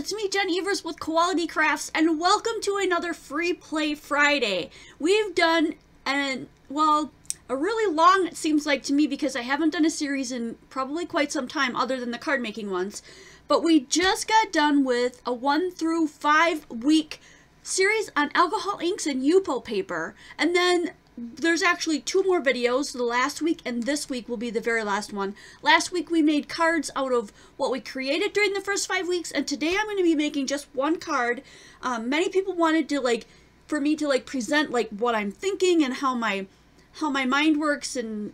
it's me, Jen Evers with Quality Crafts, and welcome to another Free Play Friday. We've done, well, a really long, it seems like to me, because I haven't done a series in probably quite some time other than the card making ones, but we just got done with a 1 through 5 week series on alcohol inks and Yupo paper, and then there's actually 2 more videos. The last week and this week will be the very last one. Last week we made cards out of what we created during the first 5 weeks, and today I'm going to be making just one card. Many people wanted to for me to present what I'm thinking and how my mind works and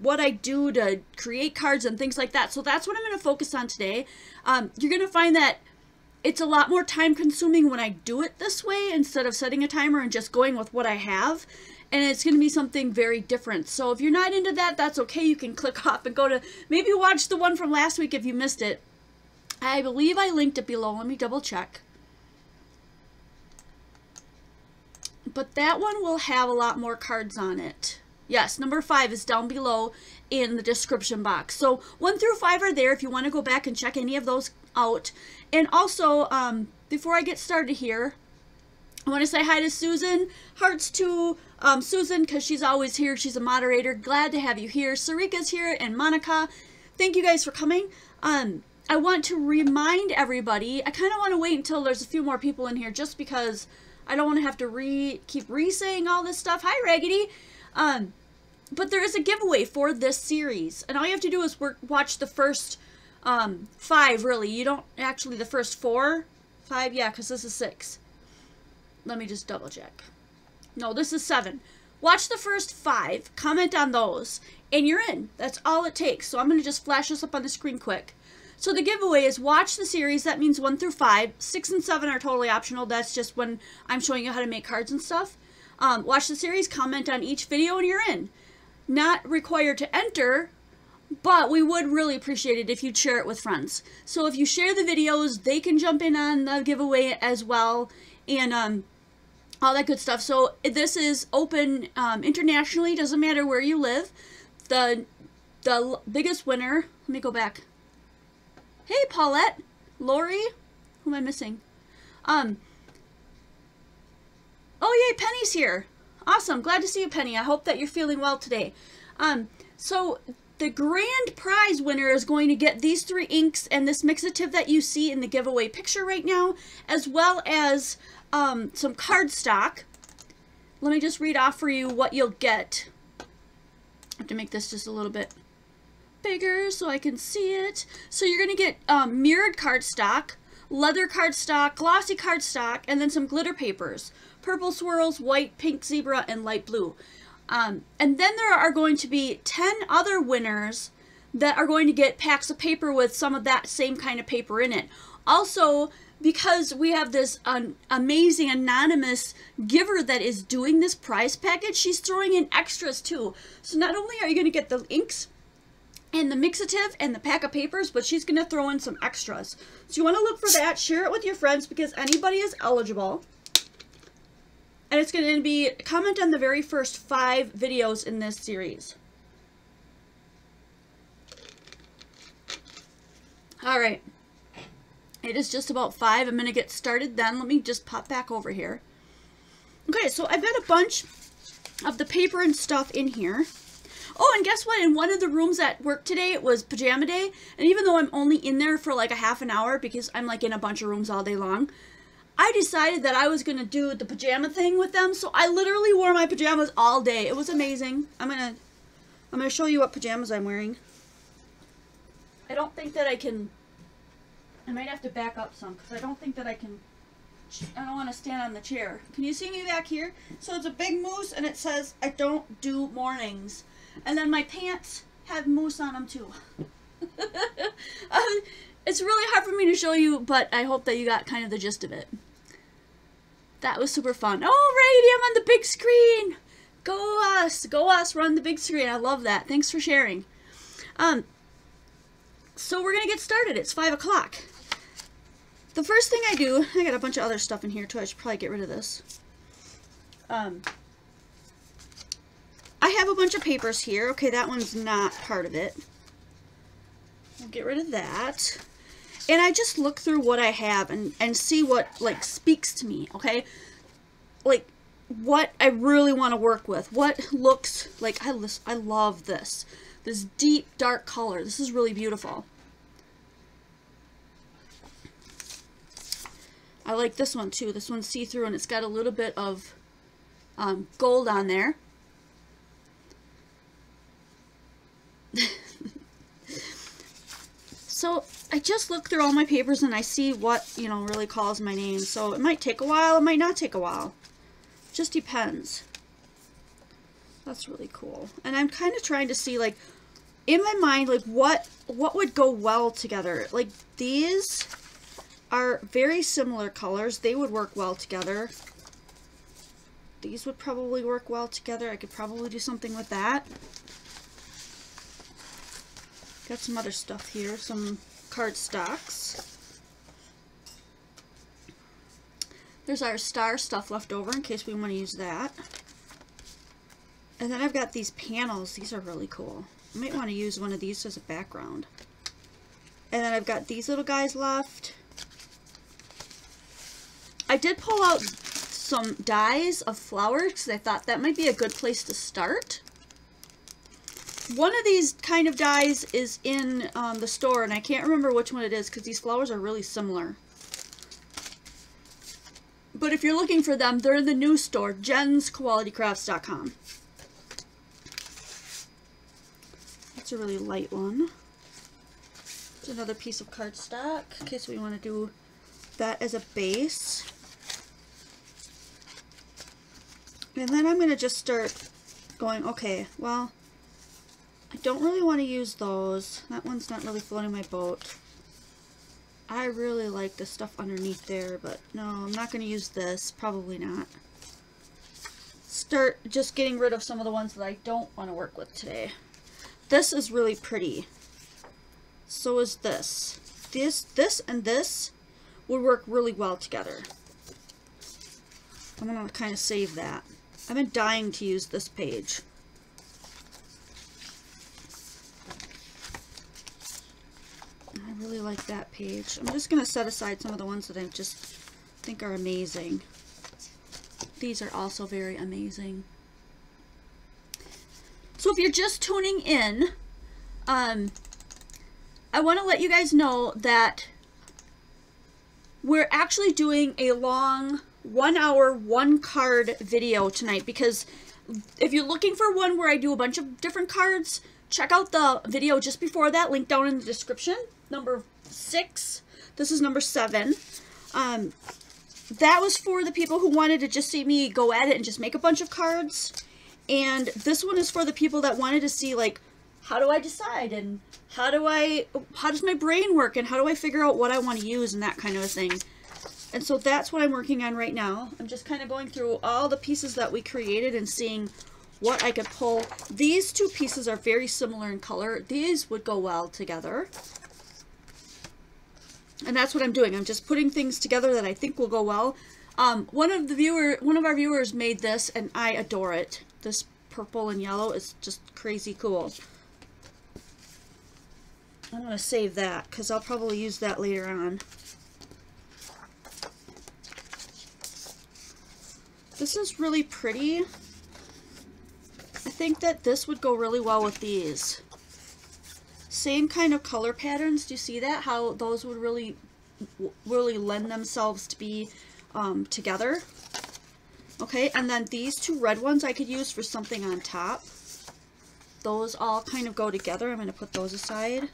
what I do to create cards and things like that. So that's what I'm going to focus on today. You're going to find that it's a lot more time consuming when I do it this way instead of setting a timer and just going with what I have. And it's going to be something very different. So if you're not into that, that's okay. You can click off and go to, maybe watch the one from last week if you missed it. I believe I linked it below. Let me double check. But that one will have a lot more cards on it. Yes, number 5 is down below in the description box. So 1 through 5 are there if you want to go back and check any of those out. And also, before I get started here, I want to say hi to Susan. Hearts to Susan, because she's always here. She's a moderator. Glad to have you here. Sarika's here, and Monica. Thank you guys for coming. I want to remind everybody, I kind of want to wait until there's a few more people in here, just because I don't want to have to keep re-saying all this stuff. Hi, Raggedy. But there is a giveaway for this series, and all you have to do is watch the first 5, really. You don't actually, the first 4, 5, yeah, because this is 6. Let me just double check. No, this is 7. Watch the first 5, comment on those, and you're in. That's all it takes. So I'm going to just flash this up on the screen quick. So the giveaway is watch the series. That means 1 through 5. 6 and 7 are totally optional. That's just when I'm showing you how to make cards and stuff. Watch the series, comment on each video, and you're in. Not required to enter, but we would really appreciate it if you'd share it with friends. So if you share the videos, they can jump in on the giveaway as well, and all that good stuff. So this is open internationally. Doesn't matter where you live. The biggest winner, let me go back. Hey, Paulette, Lori, who am I missing? Oh yay, Penny's here. Awesome, glad to see you, Penny. I hope that you're feeling well today. So the grand prize winner is going to get these 3 inks and this mixative that you see in the giveaway picture right now, as well as some cardstock. Let me just read off for you what you'll get. I have to make this just a little bit bigger so I can see it. So you're going to get mirrored cardstock, leather cardstock, glossy cardstock, and then some glitter papers. Purple swirls, white, pink zebra, and light blue. And then there are going to be 10 other winners that are going to get packs of paper with some of that same kind of paper in it. Also, because we have this amazing anonymous giver that is doing this prize package, she's throwing in extras too. So not only are you going to get the inks and the mixative and the pack of papers, but she's going to throw in some extras. So you want to look for that, share it with your friends, because anybody is eligible. And it's going to be, comment on the very first 5 videos in this series. Alright. It is just about 5. I'm going to get started then. Let me just pop back over here. Okay, so I've got a bunch of the paper and stuff in here. Oh, and guess what? In one of the rooms at work today, it was pajama day. And even though I'm only in there for like a half an hour, because I'm in a bunch of rooms all day long, I decided that I was going to do the pajama thing with them. So I literally wore my pajamas all day. It was amazing. I'm going to show you what pajamas I'm wearing. I don't think that I can... I might have to back up some, because I don't think that I can... I don't want to stand on the chair. Can you see me back here? So it's a big moose, and it says, I don't do mornings. And then my pants have moose on them, too. It's really hard for me to show you, but I hope that you got kind of the gist of it. That was super fun. Oh, Raggedy, I'm on the big screen! Go us! Go us! We're on the big screen. I love that. Thanks for sharing. So we're going to get started. It's 5 o'clock. The first thing I do, I got a bunch of other stuff in here too. I should probably get rid of this. I have a bunch of papers here. Okay, that one's not part of it. We'll get rid of that. And I just look through what I have and see what like speaks to me, okay? Like what I really want to work with. What looks like I love this. This deep dark color. This is really beautiful. I like this one too. This one's see-through and it's got a little bit of gold on there. So I just look through all my papers and I see what, you know, really calls my name. So it might take a while, it might not take a while. Just depends. That's really cool. And I'm kind of trying to see, like, in my mind, like, what would go well together. Like, these are very similar colors. They would work well together. These would probably work well together. I could probably do something with that. Got some other stuff here, some cardstocks. There's our star stuff left over in case we want to use that. And then I've got these panels. These are really cool. I might want to use one of these as a background. And then I've got these little guys left. I did pull out some dies of flowers because I thought that might be a good place to start. One of these kind of dies is in the store, and I can't remember which one it is because these flowers are really similar. But if you're looking for them, they're in the new store, jensqualitycrafts.com. That's a really light one. It's another piece of cardstock in case we want to do that as a base. And then I'm going to just start going, okay, well, I don't really want to use those. That one's not really floating my boat. I really like the stuff underneath there, but no, I'm not going to use this. Probably not. Start just getting rid of some of the ones that I don't want to work with today. This is really pretty. So is this. This and this would work really well together. I'm going to kind of save that. I've been dying to use this page. I really like that page. I'm just going to set aside some of the ones that I just think are amazing. These are also very amazing. So if you're just tuning in, I want to let you guys know that we're actually doing a long 1 hour, 1 card video tonight, because if you're looking for one where I do a bunch of different cards, check out the video just before that, link down in the description. Number 6. This is number 7. That was for the people who wanted to just see me go at it and just make a bunch of cards. And this one is for the people that wanted to see, like, how do I decide, and how does my brain work, and how do I figure out what I want to use, and that kind of a thing. And so that's what I'm working on right now. I'm just kind of going through all the pieces that we created and seeing what I could pull. These two pieces are very similar in color. These would go well together. And that's what I'm doing. I'm just putting things together that I think will go well. One of our viewers made this, and I adore it. This purple and yellow is just crazy cool. I'm going to save that because I'll probably use that later on. This is really pretty. I think that this would go really well with these. Same kind of color patterns. Do you see that? How those would really lend themselves to be together. Okay, and then these two red ones I could use for something on top. Those all kind of go together. I'm going to put those aside.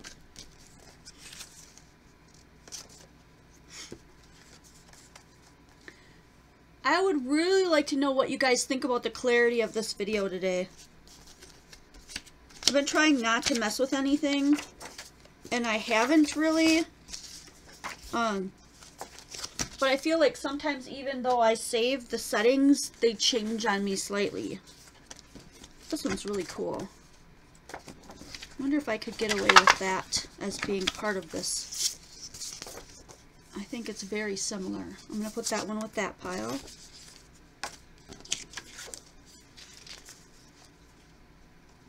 I would really like to know what you guys think about the clarity of this video today. I've been trying not to mess with anything, and I haven't really. But I feel like sometimes even though I save the settings, they change on me slightly. This one's really cool. I wonder if I could get away with that as being part of this. I think it's very similar. I'm going to put that one with that pile.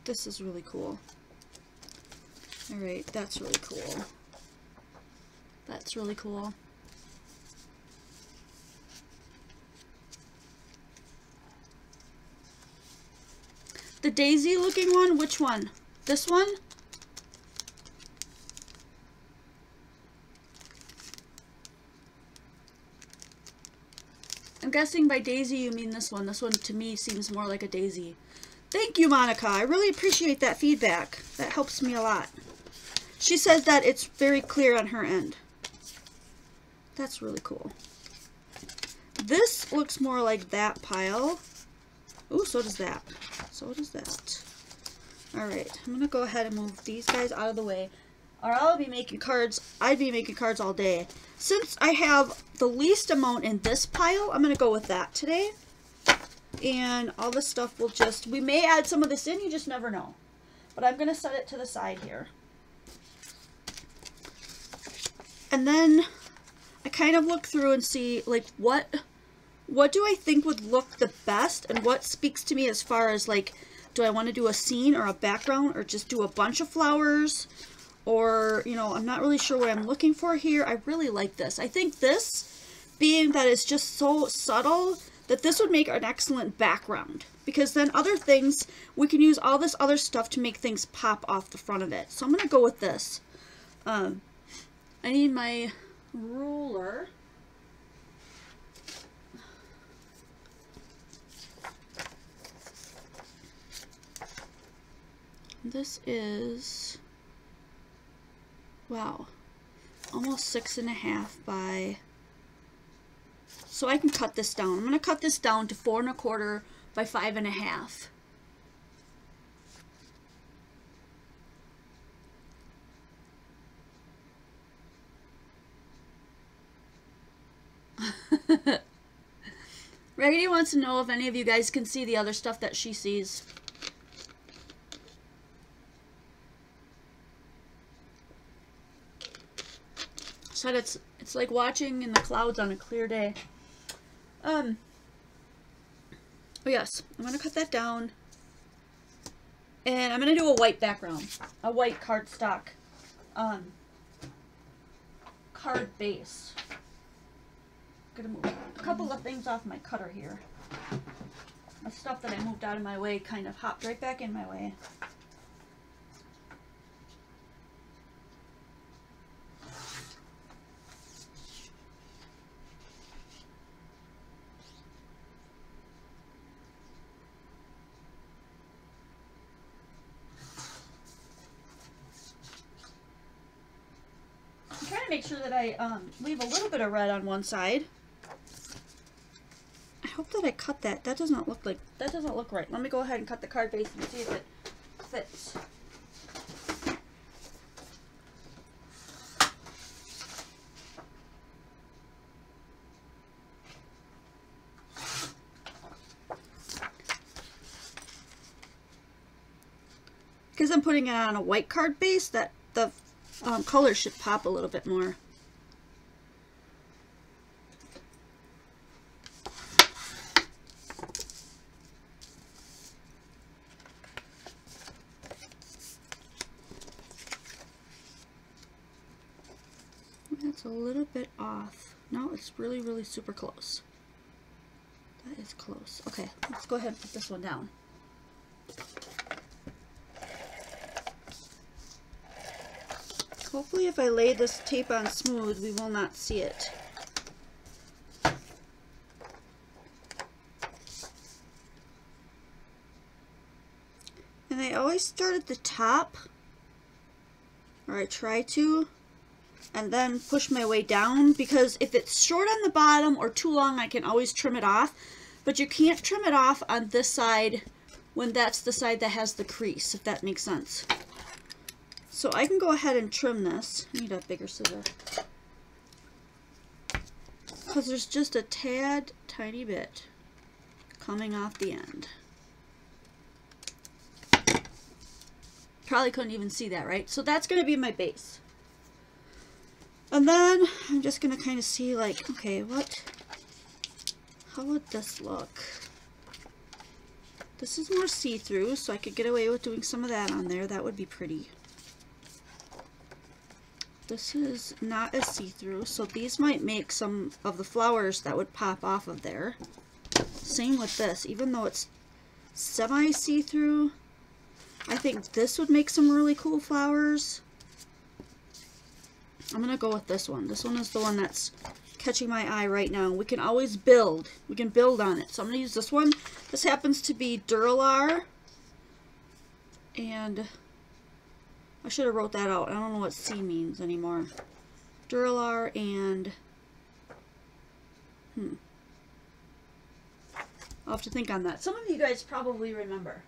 This is really cool. Alright, that's really cool. That's really cool. The daisy looking one, which one? This one? I'm guessing by daisy you mean this one. This one to me seems more like a daisy. Thank you, Monica. I really appreciate that feedback. That helps me a lot. She says that it's very clear on her end. That's really cool. This looks more like that pile. Ooh, so does that. So does that. Alright, I'm going to go ahead and move these guys out of the way. Or I'll be making cards. I'd be making cards all day. Since I have the least amount in this pile, I'm going to go with that today. And all this stuff will just... We may add some of this in, you just never know. But I'm going to set it to the side here. And then I kind of look through and see, like, what do I think would look the best? And what speaks to me as far as, like, do I want to do a scene or a background? Or just do a bunch of flowers? Or, you know, I'm not really sure what I'm looking for here. I really like this. I think this, being that it's just so subtle, that this would make an excellent background. Because then other things, we can use all this other stuff to make things pop off the front of it. So I'm going to go with this. I need my ruler. This is... Wow, almost 6.5 by, so I can cut this down. I'm going to cut this down to 4 1/4 by 5.5. Raggedy wants to know if any of you guys can see the other stuff that she sees. Said it's like watching in the clouds on a clear day. Oh yes, I'm gonna cut that down, and I'm gonna do a white background, a white cardstock card base. I'm gonna move a couple of things off my cutter here. The stuff that I moved out of my way kind of hopped right back in my way. Make sure that I leave a little bit of red on one side. I hope that I cut that. That doesn't look right. Let me go ahead and cut the card base and see if it fits. Because I'm putting it on a white card base, that the color should pop a little bit more. That's a little bit off. No, it's really, really super close. That is close. Okay, let's go ahead and put this one down. Hopefully if I lay this tape on smooth, we will not see it. And I always start at the top, or I try to, and then push my way down, because if it's short on the bottom or too long, I can always trim it off. But you can't trim it off on this side when that's the side that has the crease, if that makes sense. So I can go ahead and trim this. I need a bigger scissor. Because there's just a tad tiny bit coming off the end. Probably couldn't even see that, right? So that's going to be my base. And then I'm just going to kind of see, like, okay, how would this look? This is more see-through, so I could get away with doing some of that on there. That would be pretty. This is not as see-through, so these might make some of the flowers that would pop off of there. Same with this, even though it's semi-see-through, I think this would make some really cool flowers. I'm gonna go with this one. This one is the one that's catching my eye right now. We can always build. We can build on it. So I'm gonna use this one. This happens to be Duralar. And I should have wrote that out. I don't know what C means anymore. Duralar and I'll have to think on that. Some of you guys probably remember.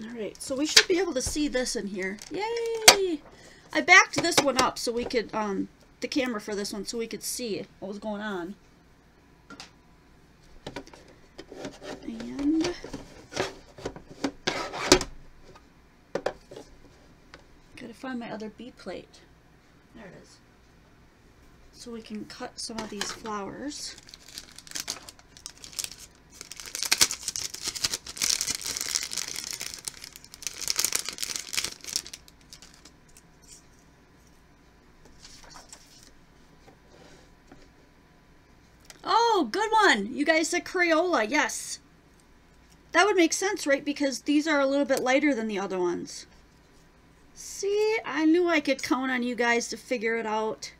Alright, so we should be able to see this in here. Yay! I backed this one up so we could, the camera for this one, so we could see what was going on. And gotta find my other B plate. There it is. So we can cut some of these flowers. Oh, good one! You guys said Crayola, yes. That would make sense, right? Because these are a little bit lighter than the other ones. See, I knew I could count on you guys to figure it out.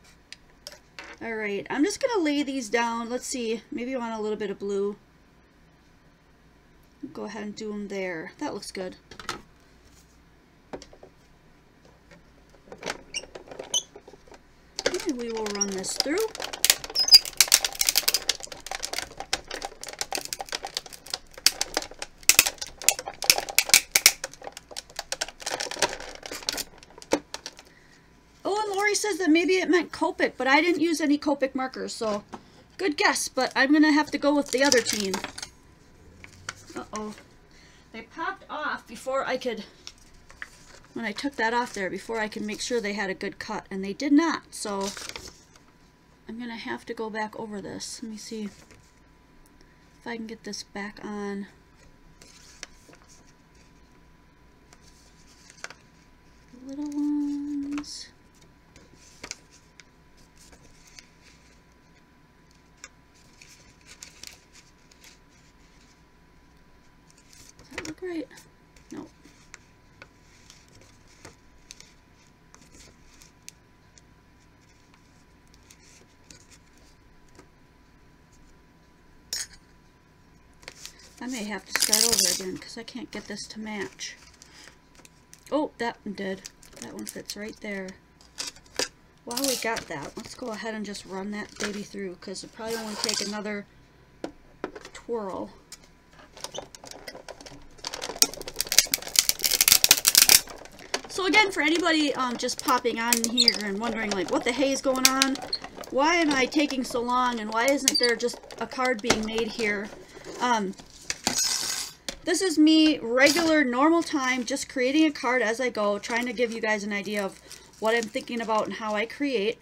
Alright, I'm just going to lay these down. Let's see, maybe you want a little bit of blue. Go ahead and do them there. That looks good. And we will run this through. Says that maybe it meant Copic, but I didn't use any Copic markers, so good guess, but I'm gonna have to go with the other team. Uh-oh. They popped off before I could, when I took that off there, before I could make sure they had a good cut, and they did not, so I'm gonna have to go back over this. Let me see if I can get this back on. The little ones. Look right? Nope. I may have to start over again because I can't get this to match. Oh, that one did. That one fits right there. While we got that, let's go ahead and just run that baby through because it'll probably only take another twirl. So again, for anybody just popping on here and wondering like what the hay is going on, why am I taking so long and why isn't there just a card being made here? This is me regular normal time, just creating a card as I go, trying to give you guys an idea of what I'm thinking about and how I create,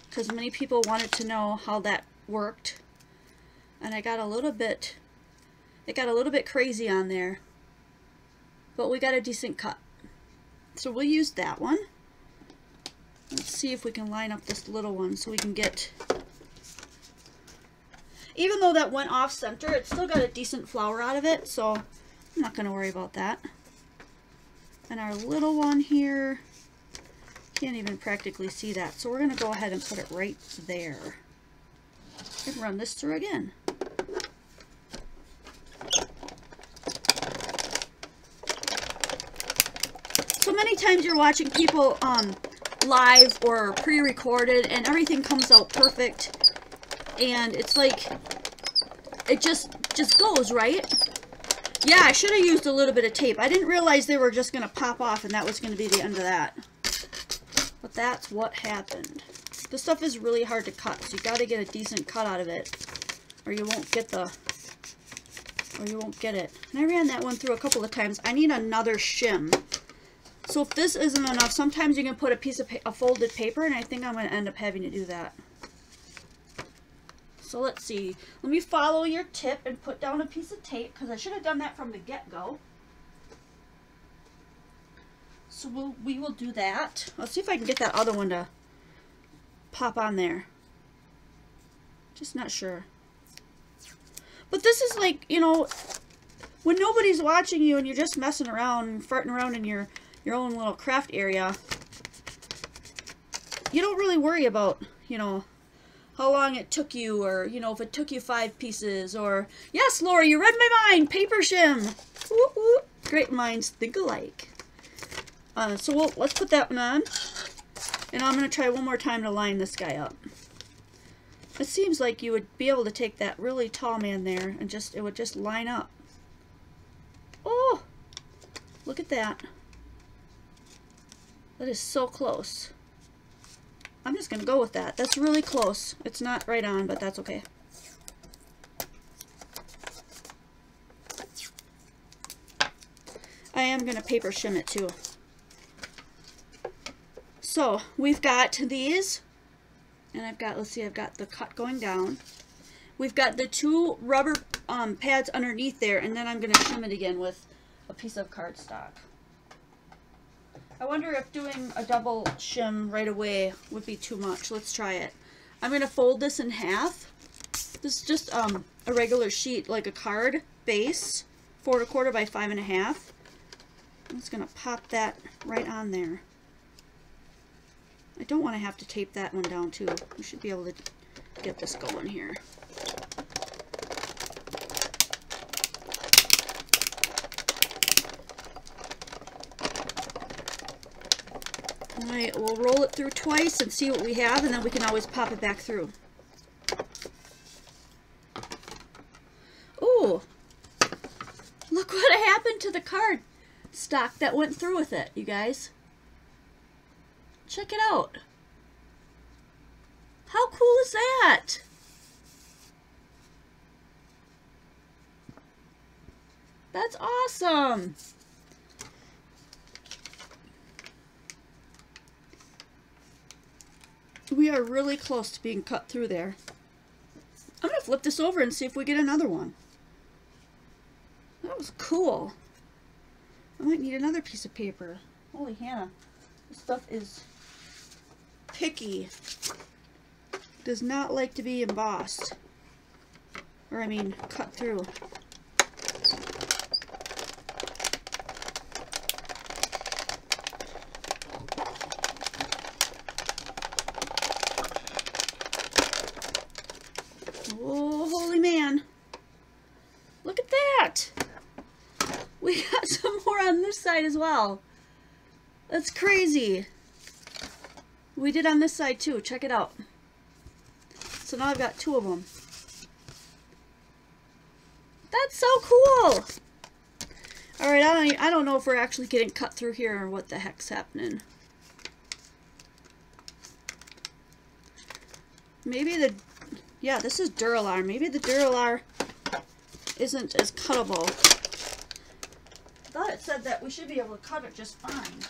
because many people wanted to know how that worked, and it got a little bit crazy on there, but we got a decent cut. So we'll use that one. Let's see if we can line up this little one so we can get, even though that went off center, it still got a decent flower out of it, so I'm not going to worry about that. And our little one here, can't even practically see that, so we're going to go ahead and put it right there. And run this through again. So many times you're watching people live or pre-recorded and everything comes out perfect and it's like it just goes, right? Yeah, I should have used a little bit of tape. I didn't realize they were just going to pop off and that was going to be the end of that. But that's what happened. This stuff is really hard to cut, so you got to get a decent cut out of it or you won't get it. And I ran that one through a couple of times. I need another shim. So if this isn't enough, sometimes you can put a piece of a folded paper, and I think I'm going to end up having to do that. So let's see. Let me follow your tip and put down a piece of tape, because I should have done that from the get-go. So we will do that. Let's see if I can get that other one to pop on there. Just not sure. But this is like, you know, when nobody's watching you and you're just messing around and farting around in your own little craft area, you don't really worry about, you know, how long it took you, or, you know, if it took you 5 pieces, or, yes, Lori, you read my mind, paper shim. Woo woo. Great minds think alike. So let's put that one on, and I'm going to try one more time to line this guy up. It seems like you would be able to take that really tall man there and it would just line up. Oh, look at that. That is so close. I'm just going to go with that. That's really close. It's not right on, but that's okay. I am going to paper shim it too. So we've got these, and I've got the cut going down. We've got the 2 rubber pads underneath there, and then I'm going to shim it again with a piece of cardstock. I wonder if doing a double shim right away would be too much. Let's try it. I'm going to fold this in half. This is just a regular sheet, like a card base, 4 1/4 by 5 1/2. I'm just going to pop that right on there. I don't want to have to tape that one down too. We should be able to get this going here. Alright, we'll roll it through twice and see what we have, and then we can always pop it back through. Ooh! Look what happened to the card stock that went through with it, you guys. Check it out. How cool is that? That's awesome. We are really close to being cut through there. I'm going to flip this over and see if we get another one. That was cool. I might need another piece of paper. Holy Hannah. This stuff is picky. Does not like to be embossed. Or I mean, cut through. Oh, holy man. Look at that. We got some more on this side as well. That's crazy. We did on this side too. Check it out. So now I've got 2 of them. That's so cool. Alright, I don't know if we're actually getting cut through here or what the heck's happening. Maybe the... Yeah, this is Duralar. Maybe the Duralar isn't as cuttable. I thought it said that we should be able to cut it just fine.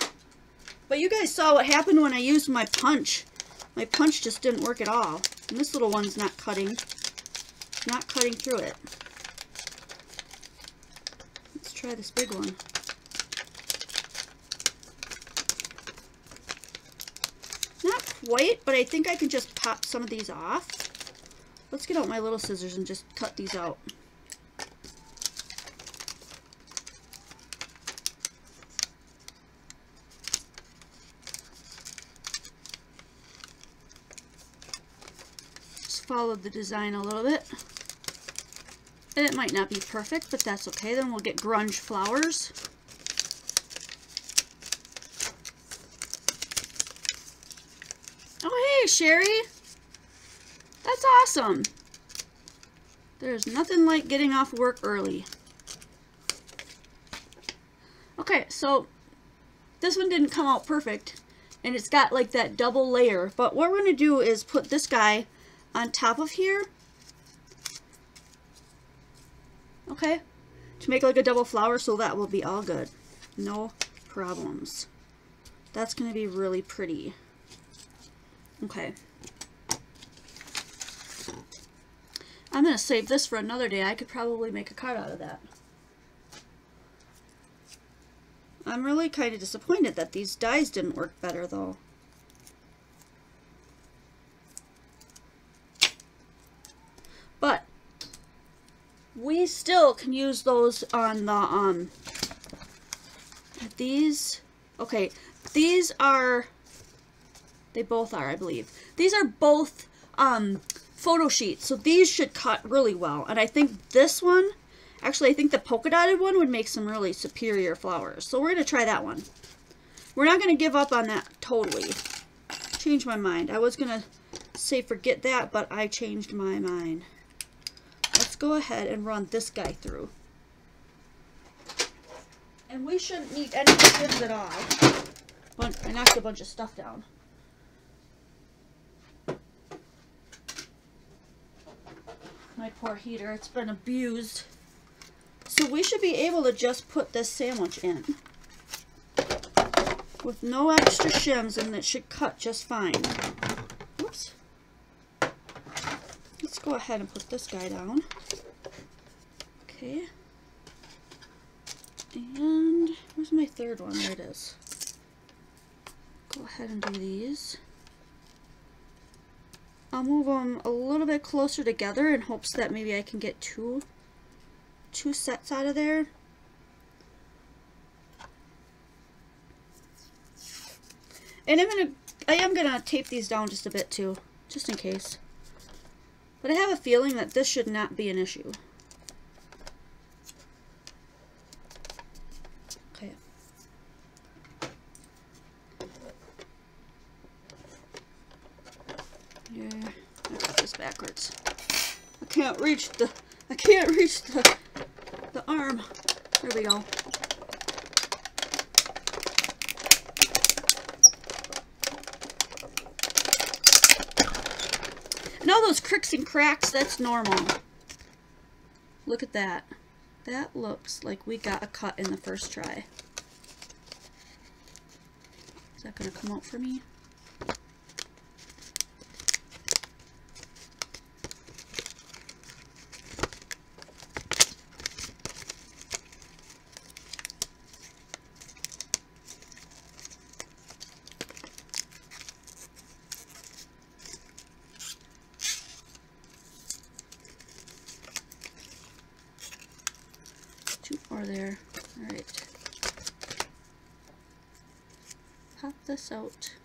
But you guys saw what happened when I used my punch. My punch just didn't work at all. And this little one's not cutting. Not cutting through it. Let's try this big one. Not quite, but I think I can just pop some of these off. Let's get out my little scissors and just cut these out. Just follow the design a little bit. And it might not be perfect, but that's okay. Then we'll get grunge flowers. Oh, hey, Sherry. That's awesome. There's nothing like getting off work early. Okay, so this one didn't come out perfect, and it's got like that double layer. But what we're going to do is put this guy on top of here. Okay, to make like a double flower, so that will be all good. No problems. That's going to be really pretty. Okay. I'm going to save this for another day. I could probably make a card out of that. I'm really kind of disappointed that these dies didn't work better though. But we still can use those on the these. Okay, these are, they both are, I believe. These are both photo sheets, so these should cut really well. And I think this one, actually I think the polka dotted one would make some really superior flowers. So we're going to try that one. We're not going to give up on that totally. Changed my mind. I was going to say forget that, but I changed my mind. Let's go ahead and run this guy through. And we shouldn't need any shims at all. But I knocked a bunch of stuff down. My poor heater, it's been abused. So we should be able to just put this sandwich in with no extra shims, and it should cut just fine. Oops. Let's go ahead and put this guy down. Okay. And where's my third one? There it is. Go ahead and do these. I'll move them a little bit closer together in hopes that maybe I can get two sets out of there. And I am gonna tape these down just a bit too, just in case. But I have a feeling that this should not be an issue. Okay. Yeah, I got this backwards. I can't reach the arm. There we go. And all those cricks and cracks, that's normal. Look at that. That looks like we got a cut in the first try. Is that going to come out for me? There. Alright. Pop this out.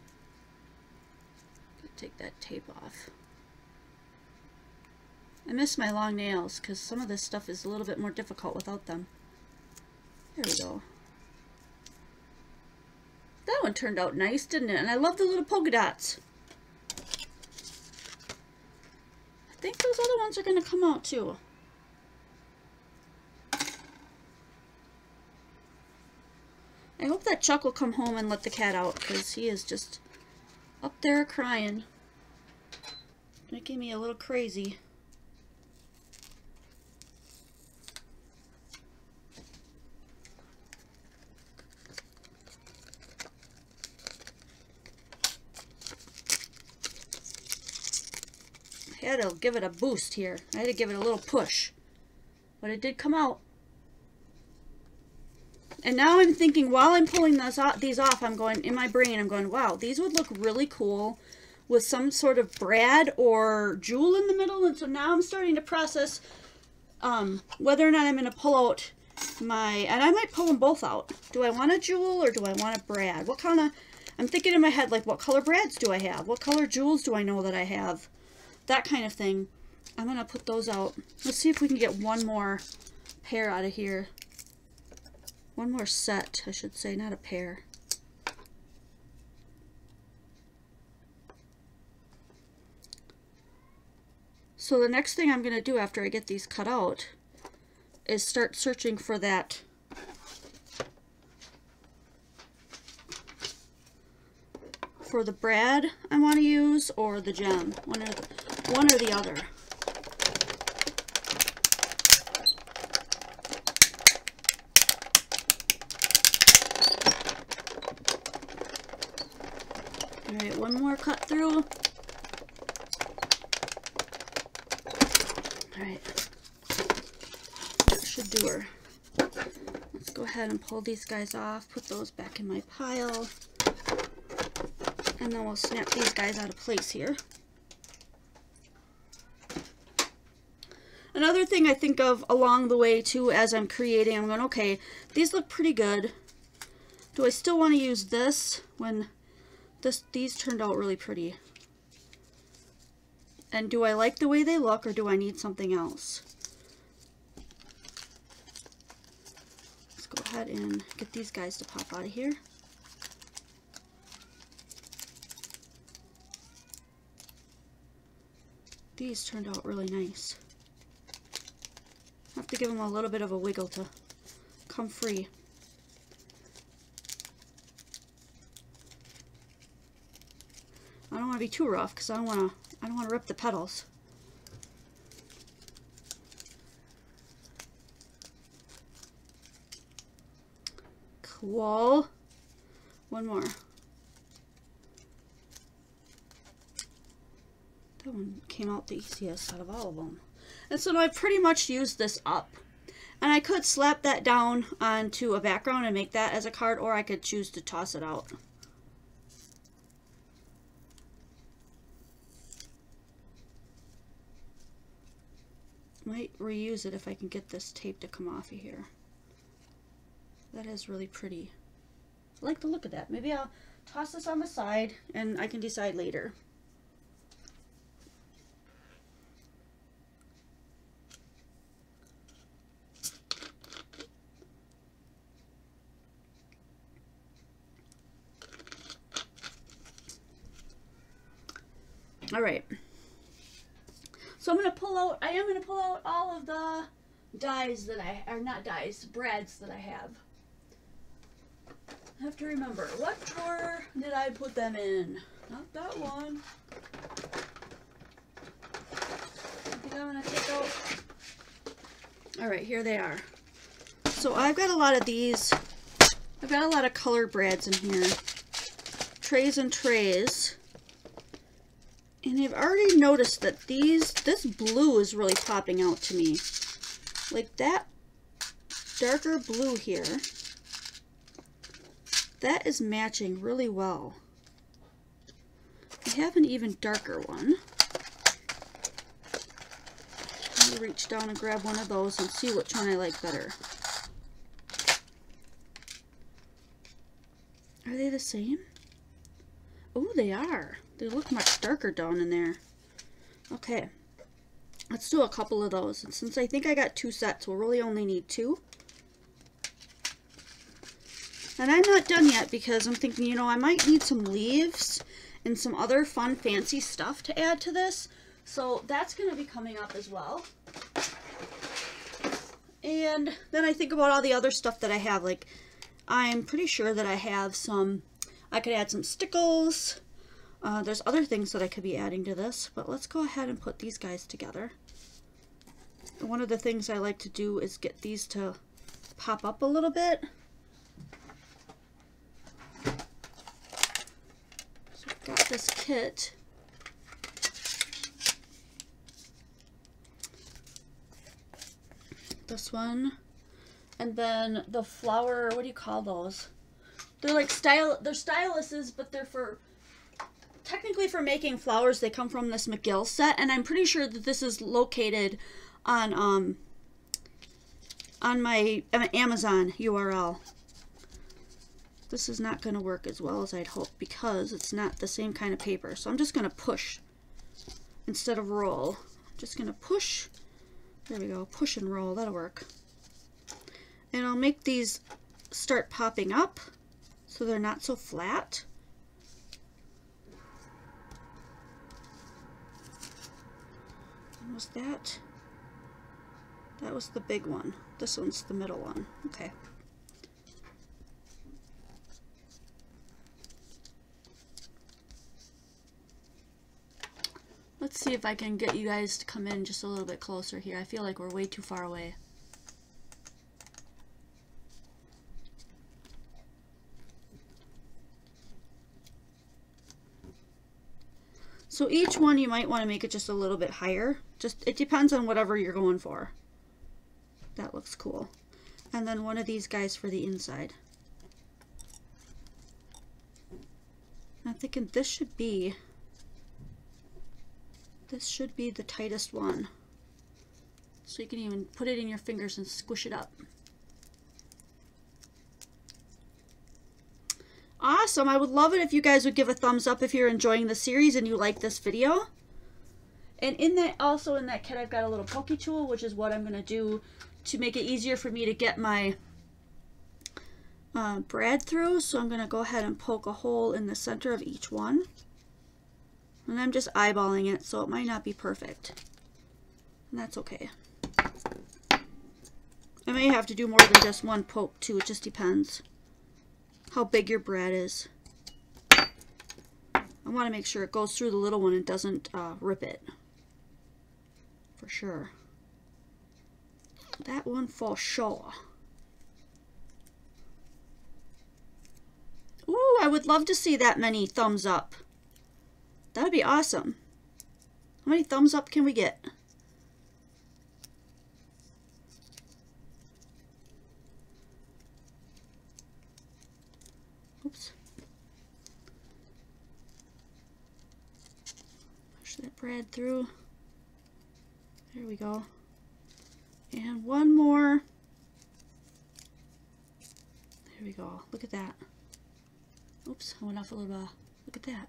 Take that tape off. I miss my long nails because some of this stuff is a little bit more difficult without them. There we go. That one turned out nice, didn't it? And I love the little polka dots. I think those other ones are going to come out too. I hope that Chuck will come home and let the cat out, because he is just up there crying, making me a little crazy. I had to give it a boost here. I had to give it a little push, but it did come out. And now I'm thinking, while I'm pulling these off, I'm going, in my brain, I'm going, wow, these would look really cool with some sort of brad or jewel in the middle. And so now I'm starting to process whether or not I'm going to pull out and I might pull them both out. Do I want a jewel or do I want a brad? What kind of, I'm thinking in my head, like, what color brads do I have? What color jewels do I know that I have? That kind of thing. I'm going to put those out. Let's see if we can get one more pair out of here. One more set, I should say, not a pair. So the next thing I'm going to do after I get these cut out is start searching for that for the brad I want to use or the gem, one or the other. Alright, one more cut through. Alright. That should do her. Let's go ahead and pull these guys off, put those back in my pile, and then we'll snap these guys out of place here. Another thing I think of along the way too as I'm creating, I'm going, okay, these look pretty good. Do I still want to use this when these turned out really pretty? And do I like the way they look, or do I need something else? Let's go ahead and get these guys to pop out of here. These turned out really nice. I have to give them a little bit of a wiggle to come free. I don't want to be too rough because I don't want to rip the petals. Cool. One more. That one came out the easiest out of all of them. And so now I pretty much used this up. And I could slap that down onto a background and make that as a card, or I could choose to toss it out. Might reuse it if I can get this tape to come off of here. That is really pretty. I like the look of that. Maybe I'll toss this on the side and I can decide later. All right. So I am going to pull out all of the dies that brads that I have. I have to remember, what drawer did I put them in? Not that one. I think I'm going to take out. All right, here they are. So I've got a lot of these. I've got a lot of colored brads in here. Trays and trays. And I've already noticed that this blue is really popping out to me. Like that darker blue here. That is matching really well. I have an even darker one. I'm going to reach down and grab one of those and see which one I like better. Are they the same? Oh, they are. They look much darker down in there. Okay, let's do a couple of those. And since I think I got 2 sets, we'll really only need 2. And I'm not done yet because I'm thinking, you know, I might need some leaves and some other fun, fancy stuff to add to this. So that's going to be coming up as well. And then I think about all the other stuff that I have. Like, I'm pretty sure that I have some, I could add some stickles. There's other things that I could be adding to this, but let's go ahead and put these guys together. And one of the things I like to do is get these to pop up a little bit. So I've got this kit. This one. And then the flower, what do you call those? They're like they're styluses, but they're technically for making flowers. They come from this McGill set, and I'm pretty sure that this is located on my Amazon URL. This is not going to work as well as I'd hope because it's not the same kind of paper. So I'm just going to push instead of roll. I'm just going to push. There we go. Push and roll. That'll work. And I'll make these start popping up so they're not so flat. Was that? That was the big one. This one's the middle one. Okay. Let's see if I can get you guys to come in just a little bit closer here. I feel like we're way too far away. So each one you might want to make it just a little bit higher. It depends on whatever you're going for. That looks cool. And then one of these guys for the inside. I'm thinking this should be the tightest one. So you can even put it in your fingers and squish it up. Awesome. I would love it if you guys would give a thumbs up if you're enjoying the series and you like this video. And in that kit, I've got a little pokey tool, which is what I'm going to do to make it easier for me to get my brad through. So I'm going to go ahead and poke a hole in the center of each one. And I'm just eyeballing it, so it might not be perfect. And that's okay. I may have to do more than just one poke too. It just depends how big your brad is. I want to make sure it goes through the little one and doesn't rip it. For sure. That one for sure. Ooh, I would love to see that many thumbs up. That would be awesome. How many thumbs up can we get? Oops. Push that brad through. There we go. And one more. There we go. Look at that. Oops, I went off a little bit. Look at that.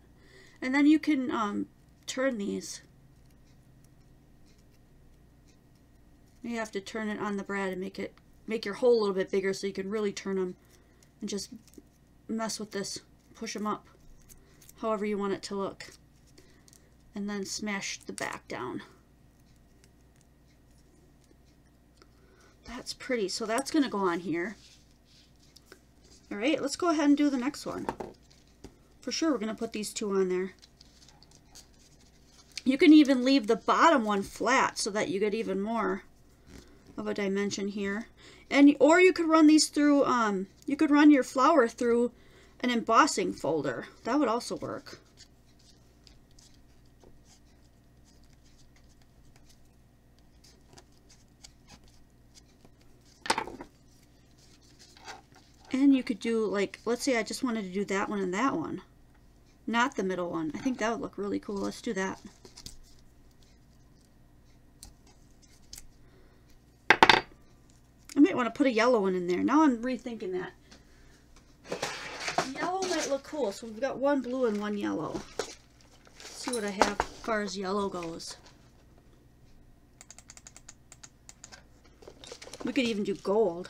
And then you can turn these. You have to turn it on the brad and make your hole a little bit bigger so you can really turn them and just mess with this. Push them up however you want it to look. And then smash the back down. That's pretty. So that's going to go on here. All right, let's go ahead and do the next one. For sure, we're going to put these two on there. You can even leave the bottom one flat so that you get even more of a dimension here. Or you could run these through, you could run your flower through an embossing folder. That would also work. And you could do, like, let's say I just wanted to do that one and that one. Not the middle one. I think that would look really cool. Let's do that. I might want to put a yellow one in there. Now I'm rethinking that. Yellow might look cool. So we've got one blue and one yellow. Let's see what I have as far as yellow goes. We could even do gold.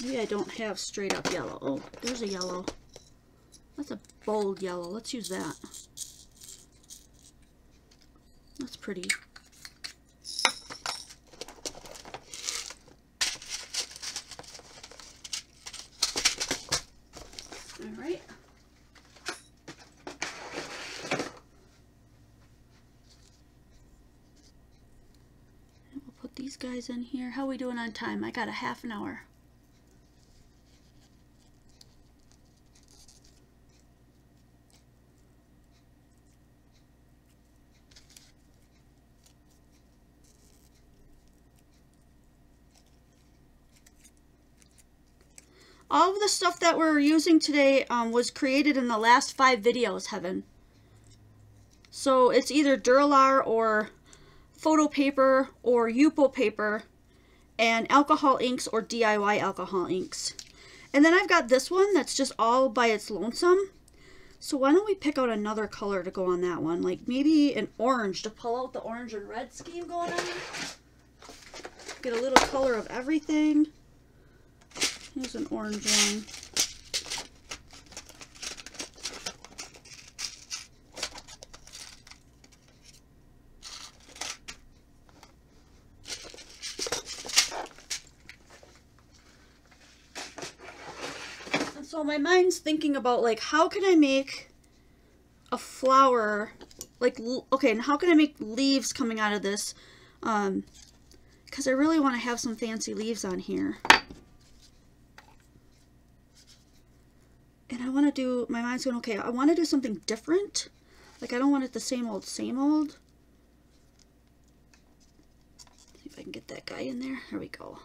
Maybe I don't have straight up yellow. Oh, there's a yellow. That's a bold yellow. Let's use that. That's pretty. All right. And we'll put these guys in here. How are we doing on time? I got a half an hour. All of the stuff that we're using today was created in the last 5 videos, Heaven. So it's either Duralar or photo paper or Yupo paper and alcohol inks or DIY alcohol inks. And then I've got this one that's just all by its lonesome. So why don't we pick out another color to go on that one? Like maybe an orange to pull out the orange and red scheme going on. Get a little color of everything. Here's an orange one. And so my mind's thinking about, like, how can I make a flower, like, okay, and how can I make leaves coming out of this? Because I really want to have some fancy leaves on here. And I want to do, my mind's going, okay, I want to do something different. Like, I don't want it the same old, same old. See if I I can get that guy in there. There we go.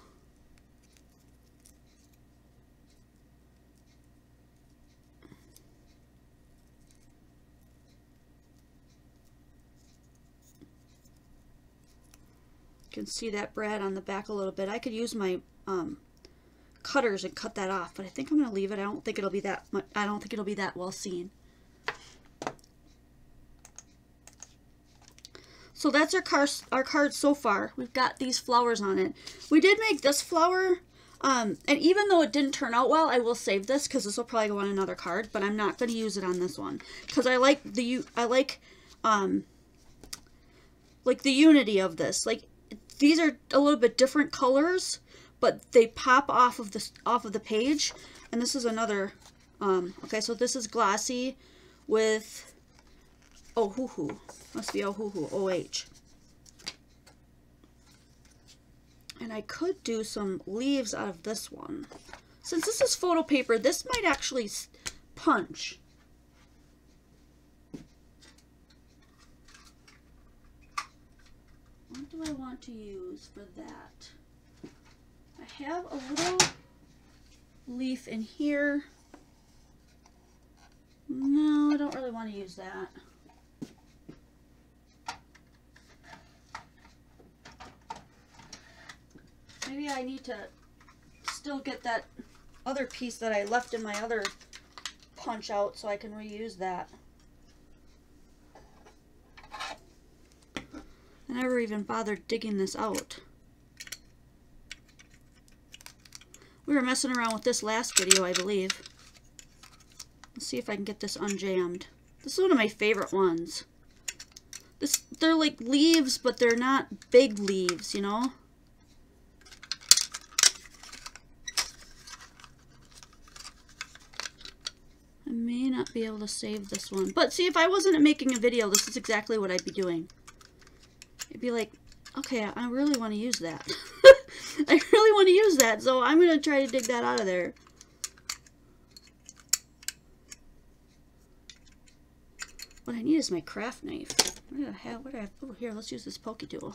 You can see that brad on the back a little bit. I could use my cutters and cut that off, but I think I'm going to leave it. I don't think it'll be that much, I don't think it'll be that well seen. So that's our card so far. We've got these flowers on it. We did make this flower, and even though it didn't turn out well, I will save this because this will probably go on another card, but I'm not going to use it on this one because I like the unity of this. Like, these are a little bit different colors, but they pop off of the page. And this is another. Okay, so this is glossy with Ohuhu. Must be Ohuhu. OH. And I could do some leaves out of this one. Since this is photo paper, this might actually punch. What do I want to use for that? I have a little leaf in here. No, I don't really want to use that. Maybe I need to still get that other piece that I left in my other punch out so I can reuse that. I never even bothered digging this out. We were messing around with this last video, I believe. Let's see if I can get this unjammed. This is one of my favorite ones. They're like leaves, but they're not big leaves, you know? I may not be able to save this one. But see, if I wasn't making a video, this is exactly what I'd be doing. It'd be like, okay, I really want to use that. I really want to use that, so I'm going to try to dig that out of there. What I need is my craft knife. What do I have? Oh, here, let's use this pokey tool.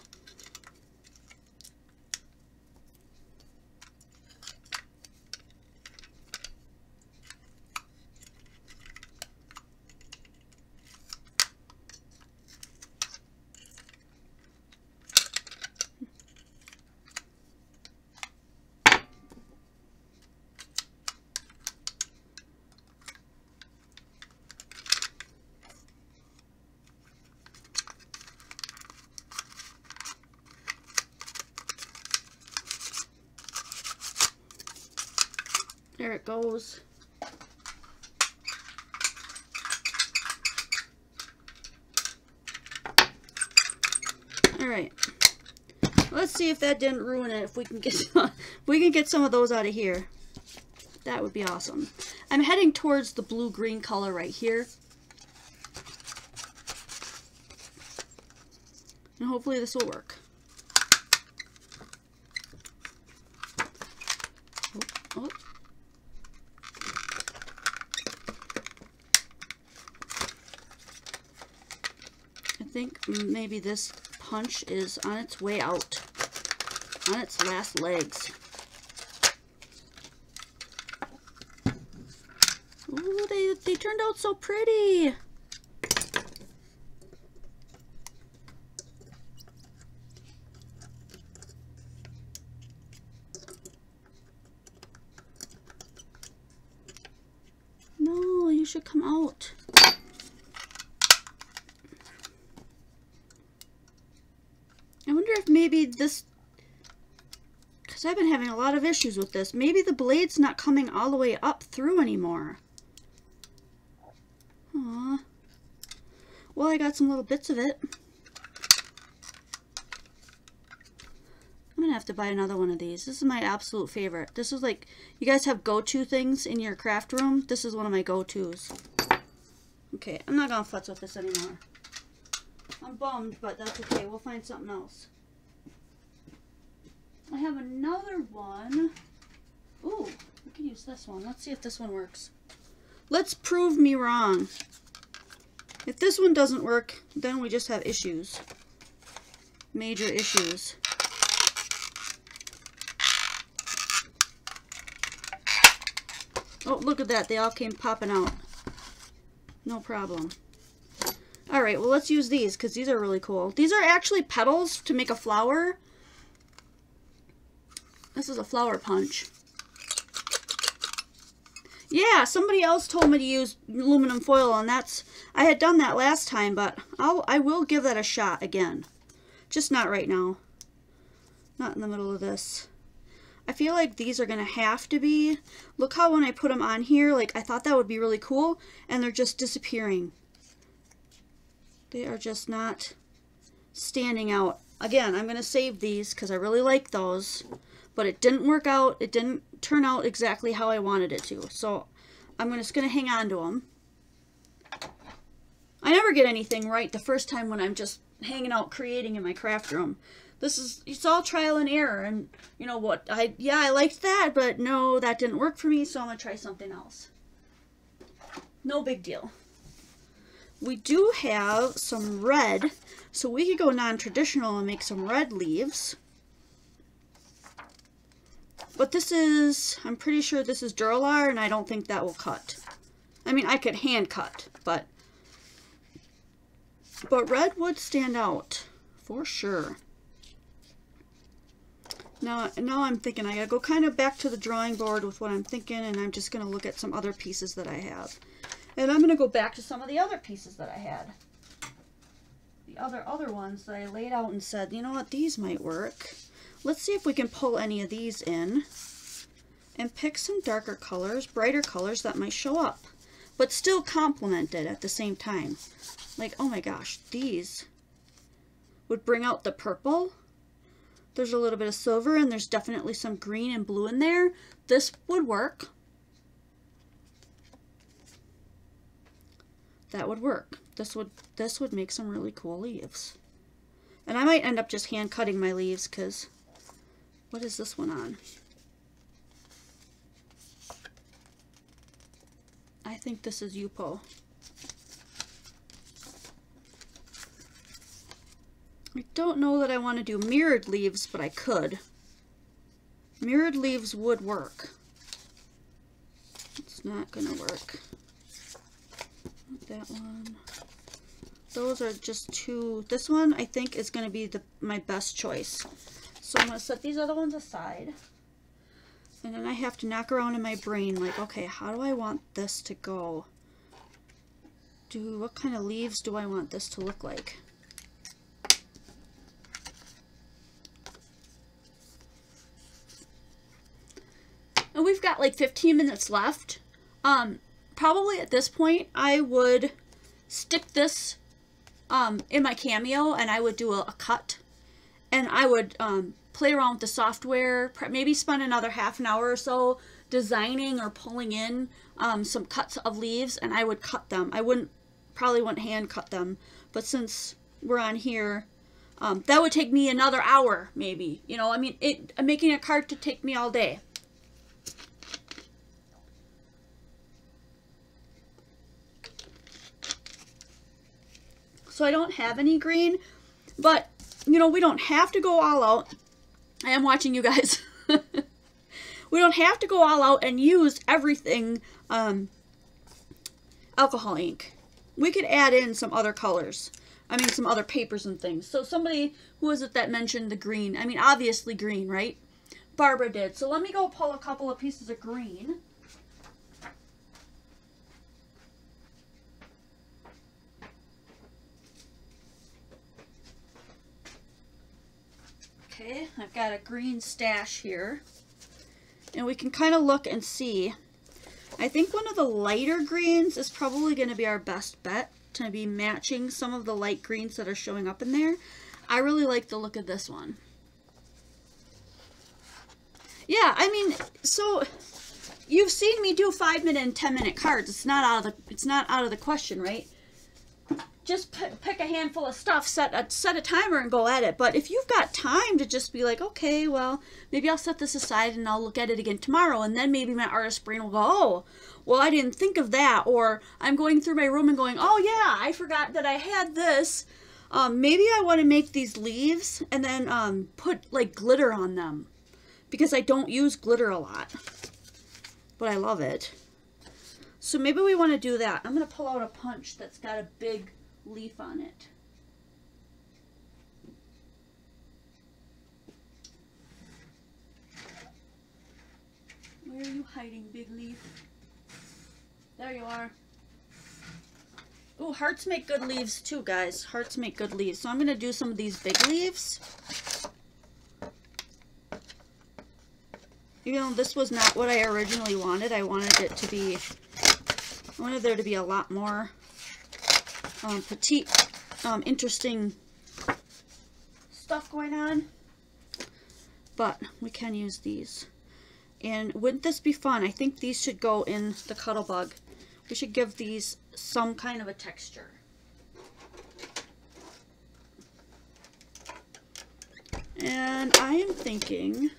There it goes. All right. Let's see if that didn't ruin it. If we can get some of those out of here, that would be awesome. I'm heading towards the blue-green color right here, and hopefully this will work. Oh. I think maybe this punch is on its way out, on its last legs. Ooh, they turned out so pretty. No, you should come out. I wonder if maybe this, because I've been having a lot of issues with this, maybe the blade's not coming all the way up through anymore. Aww. Well, I got some little bits of it. I'm gonna have to buy another one of these. This is my absolute favorite. This is like, you guys have go-to things in your craft room. This is one of my go-tos. Okay, I'm not gonna futz with this anymore. I'm bummed, but that's okay. We'll find something else. I have another one. Ooh, we can use this one. Let's see if this one works. Let's prove me wrong. If this one doesn't work, then we just have issues. Major issues. Oh, look at that. They all came popping out. No problem. Alright, well, let's use these because these are really cool. These are actually petals to make a flower. This is a flower punch. Yeah, somebody else told me to use aluminum foil, and I had done that last time, but I will give that a shot again. Just not right now. Not in the middle of this. I feel like these are going to have to be. Look how when I put them on here, like I thought that would be really cool, and they're just disappearing. They are just not standing out. Again, I'm going to save these because I really like those, but it didn't work out. It didn't turn out exactly how I wanted it to. So I'm just going to hang on to them. I never get anything right the first time when I'm just hanging out creating in my craft room. It's all trial and error, and you know what, I liked that, but no, that didn't work for me, so I'm going to try something else. No big deal. We do have some red, so we could go non-traditional and make some red leaves. But this is, I'm pretty sure this is Duralar, and I don't think that will cut. I mean, I could hand cut, but red would stand out, for sure. Now I'm thinking I gotta go kind of back to the drawing board with what I'm thinking, and I'm just gonna look at some other pieces that I have. And I'm gonna go back to some of the other pieces that I had. The other ones that I laid out and said, you know what, these might work. Let's see if we can pull any of these in and pick some darker colors, brighter colors that might show up, but still complement it at the same time. Like, oh my gosh, these would bring out the purple. There's a little bit of silver, and there's definitely some green and blue in there. This would work. That would work. This would make some really cool leaves. And I might end up just hand cutting my leaves, because what is this one on? I think this is Yupo. I don't know that I want to do mirrored leaves, but I could. Mirrored leaves would work. It's not going to work. Not that one. Those are just two. This one, I think, is going to be my best choice. So I'm going to set these other ones aside. And then I have to knock around in my brain, like, okay, how do I want this to go? What kind of leaves do I want this to look like? And we've got like 15 minutes left. Probably at this point, I would stick this in my Cameo, and I would do a cut. And I would play around with the software, maybe spend another half an hour or so designing or pulling in some cuts of leaves, and I would cut them. I probably wouldn't hand cut them, but since we're on here, that would take me another hour, maybe. You know, I mean, making a card could take me all day. So I don't have any green, but, you know, we don't have to go all out. I am watching you guys. We don't have to go all out and use everything alcohol ink. We could add in some other colors. I mean, some other papers and things. So somebody, who was it that mentioned the green? I mean, obviously green, right? Barbara did. So let me go pull a couple of pieces of green. Okay, I've got a green stash here, and we can kind of look and see. I think one of the lighter greens is probably going to be our best bet to be matching some of the light greens that are showing up in there. I really like the look of this one. Yeah, I mean, so you've seen me do 5-minute and 10-minute cards. It's not out of the question, right? Just pick a handful of stuff, set a timer, and go at it. But if you've got time to just be like, okay, well, maybe I'll set this aside and I'll look at it again tomorrow, and then maybe my artist brain will go, oh, well, I didn't think of that. Or I'm going through my room and going, oh yeah, I forgot that I had this. Maybe I want to make these leaves and then put like glitter on them, because I don't use glitter a lot, but I love it. So maybe we want to do that. I'm going to pull out a punch that's got a big leaf on it. Where are you hiding, big leaf? There you are. Oh, hearts make good leaves too, guys. Hearts make good leaves. So I'm going to do some of these big leaves. Even though this was not what I originally wanted, I wanted it to be, I wanted there to be a lot more petite, interesting stuff going on. But we can use these. And wouldn't this be fun? I think these should go in the Cuddle Bug. We should give these some kind of a texture. And I am thinking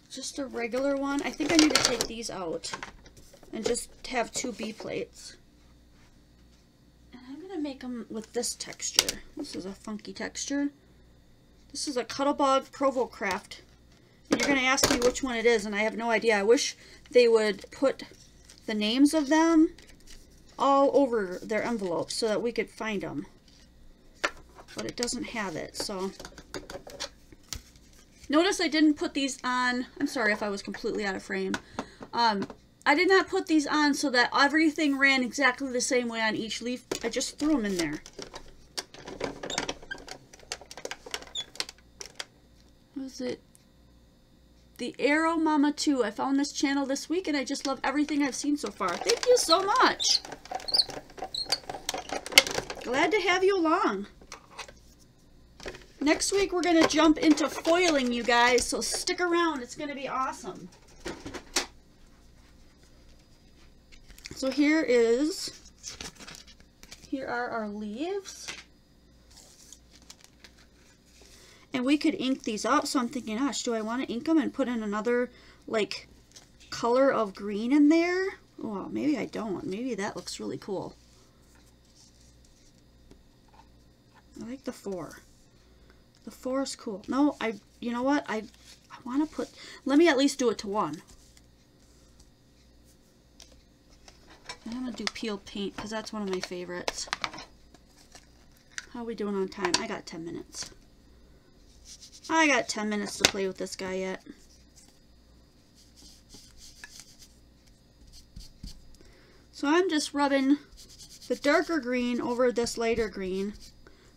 just a regular one. I think I need to take these out and just have 2 B plates. And I'm going to make them with this texture. This is a funky texture. This is a Cuddle Bug Provo Craft. And you're going to ask me which one it is, and I have no idea. I wish they would put the names of them all over their envelopes so that we could find them. But it doesn't have it, so. Notice I didn't put these on. I'm sorry if I was completely out of frame. I did not put these on so that everything ran exactly the same way on each leaf. I just threw them in there. What is it? The Arrow Mama 2. I found this channel this week and I just love everything I've seen so far. Thank you so much. Glad to have you along. Next week we're going to jump into foiling, you guys, so stick around. It's going to be awesome. So here are our leaves. And we could ink these up, so I'm thinking, gosh, do I want to ink them and put in another, like, color of green in there? Oh, maybe I don't. Maybe that looks really cool. I like the 4. The 4 is cool. No, you know what? I want to put, let me at least do it to 1. I'm going to do peel paint, because that's one of my favorites. How are we doing on time? I got 10 minutes. I got 10 minutes to play with this guy yet. So I'm just rubbing the darker green over this lighter green.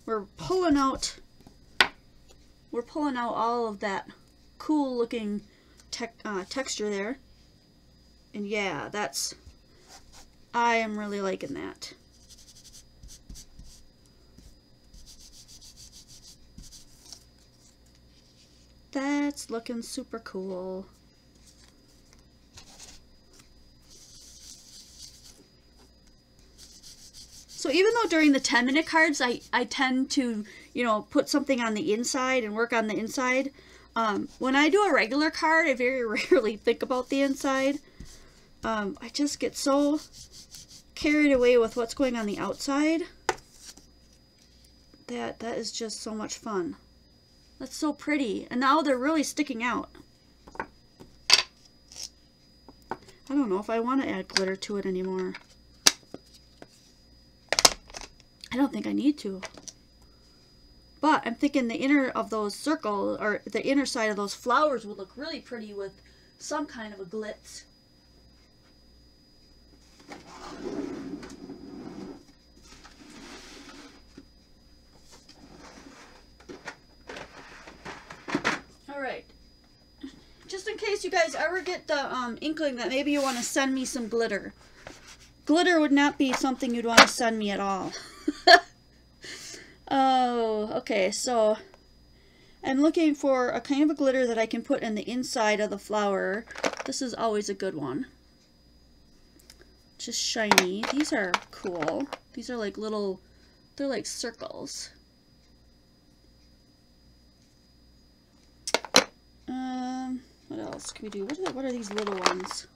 We're pulling out all of that cool looking texture there. And yeah, I am really liking that. That's looking super cool. So even though during the 10-minute cards, I tend to, you know, put something on the inside and work on the inside. When I do a regular card, I very rarely think about the inside. I just get so carried away with what's going on the outside. That is just so much fun. That's so pretty. And now they're really sticking out. I don't know if I want to add glitter to it anymore. I don't think I need to. But I'm thinking the inner of those circles, or the inner side of those flowers would look really pretty with some kind of a glitz. Alright, just in case you guys ever get the inkling that maybe you want to send me some glitter. Glitter would not be something you'd want to send me at all. Oh, okay, so I'm looking for a kind of a glitter that I can put in the inside of the flower. This is always a good one. Just shiny. These are cool. These are like little, they're like circles. What else can we do? What are these little ones?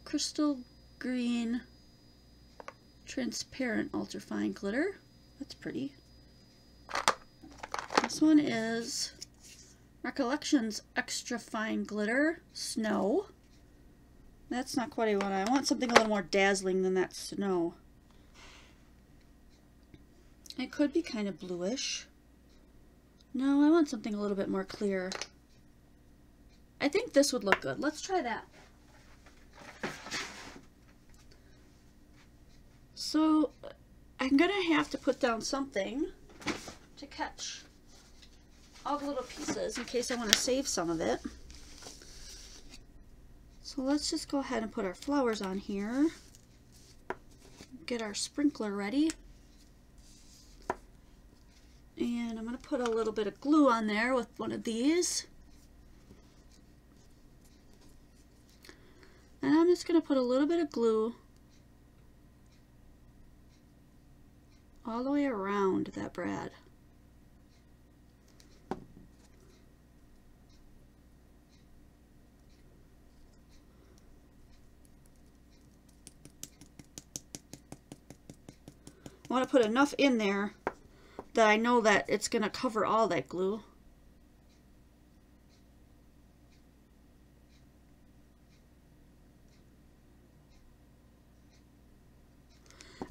Crystal green, transparent ultrafine glitter. That's pretty. This one is Recollections Extra Fine Glitter Snow. That's not quite what I want. Something a little more dazzling than that snow. It could be kind of bluish. No, I want something a little bit more clear. I think this would look good. Let's try that. So I'm gonna have to put down something to catch all the little pieces in case I want to save some of it. So let's just go ahead and put our flowers on here. Get our sprinkler ready. And I'm going to put a little bit of glue on there with one of these. And I'm just going to put a little bit of glue all the way around that brad. I want to put enough in there that I know that it's going to cover all that glue.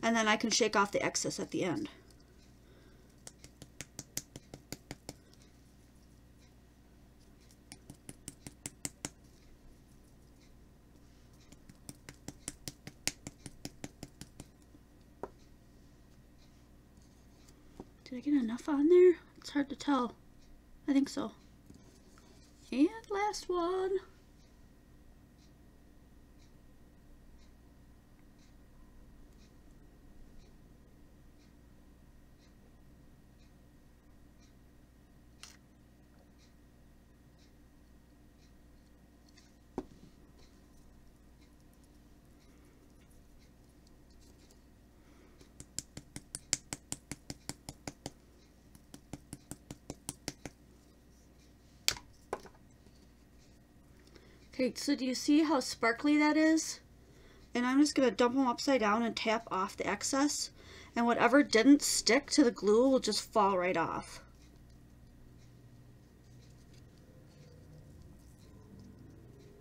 And then I can shake off the excess at the end. Did I get enough on there? It's hard to tell. I think so. And last one. Okay, so do you see how sparkly that is? And I'm just going to dump them upside down and tap off the excess. And whatever didn't stick to the glue will just fall right off.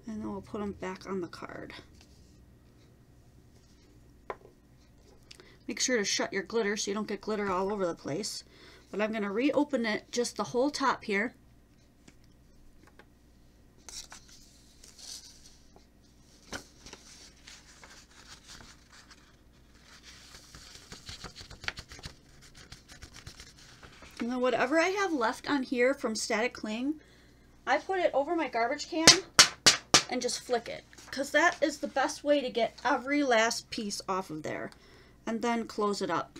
And then we'll put them back on the card. Make sure to shut your glitter so you don't get glitter all over the place. But I'm going to reopen it just the whole top here. And then whatever I have left on here from static cling, I put it over my garbage can and just flick it. Because that is the best way to get every last piece off of there. And then close it up.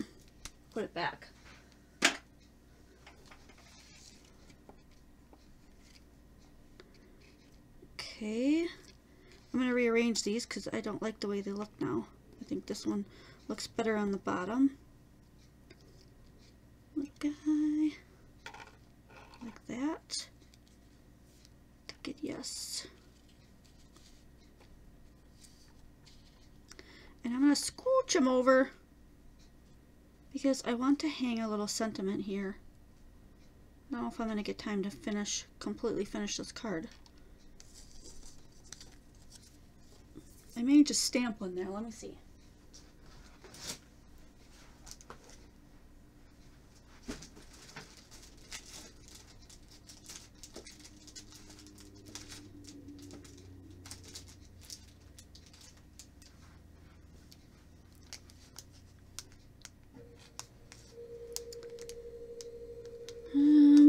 Put it back. Okay. I'm going to rearrange these because I don't like the way they look now. I think this one looks better on the bottom. Little guy, like that. Good, yes. And I'm going to scooch him over because I want to hang a little sentiment here. I don't know if I'm going to get time to completely finish this card. I may just stamp one there. Let me see.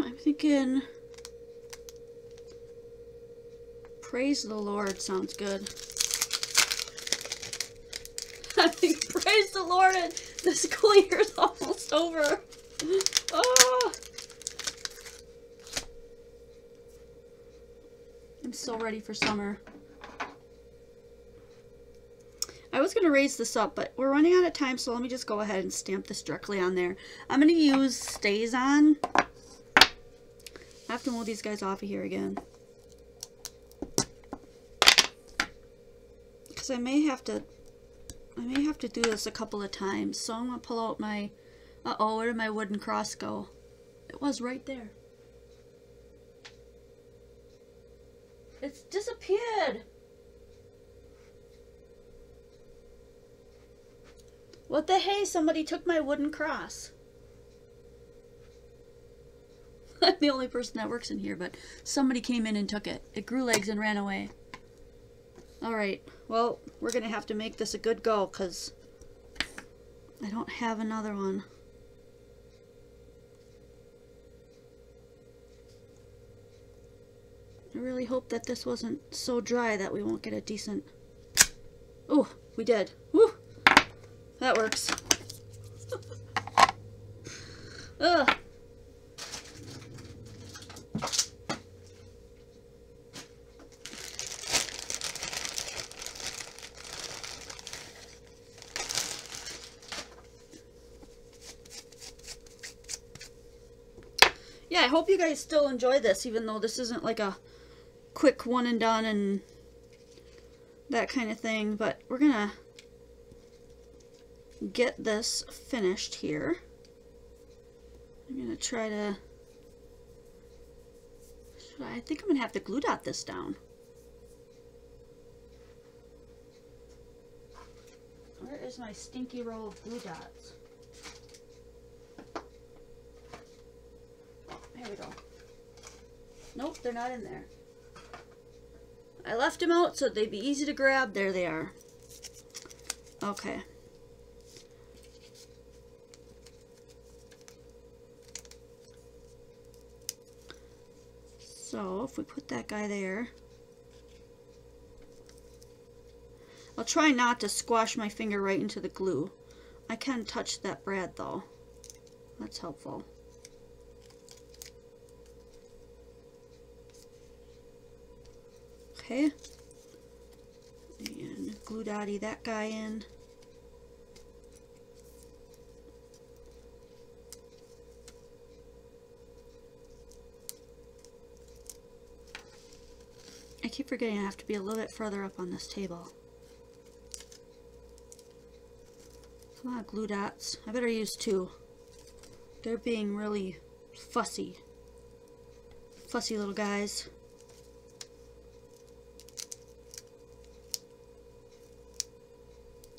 I'm thinking praise the Lord sounds good. I think praise the Lord and the school year's almost over. Oh. I'm so ready for summer. I was going to raise this up, but we're running out of time, so let me just go ahead and stamp this directly on there. I'm going to use Stays On. I have to move these guys off of here again. Because I may have to do this a couple of times. So I'm going to pull out my... Uh-oh, where did my wooden cross go? It was right there. It's disappeared. What the hey? Somebody took my wooden cross. I'm the only person that works in here, but somebody came in and took it. It grew legs and ran away. Alright, well, we're going to have to make this a good go, because I don't have another one. I really hope that this wasn't so dry that we won't get a decent... Oh, we did. Woo! That works. Ugh. Yeah, I hope you guys still enjoy this, even though this isn't like a quick one and done and that kind of thing, but we're gonna get this finished here. I'm gonna try to, I think I'm gonna have to glue dot this down. Where is my stinky roll of glue dots? There we go. Nope, they're not in there. I left them out so they'd be easy to grab. There they are. Okay. So if we put that guy there, I'll try not to squash my finger right into the glue. I can touch that brad though. That's helpful. Okay, and glue dotty that guy in. I keep forgetting I have to be a little bit further up on this table. A lot of glue dots. I better use two. They're being really fussy. Fussy little guys.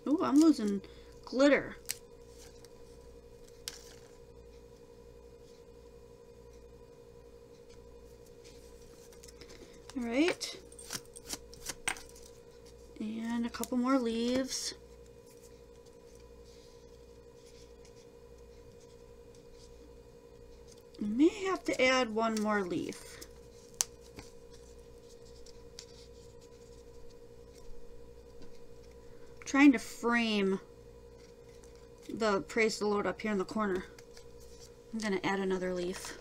Oh, I'm losing glitter. All right. And a couple more leaves. I may have to add one more leaf. Trying to frame the praise the Lord up here in the corner. I'm going to add another leaf.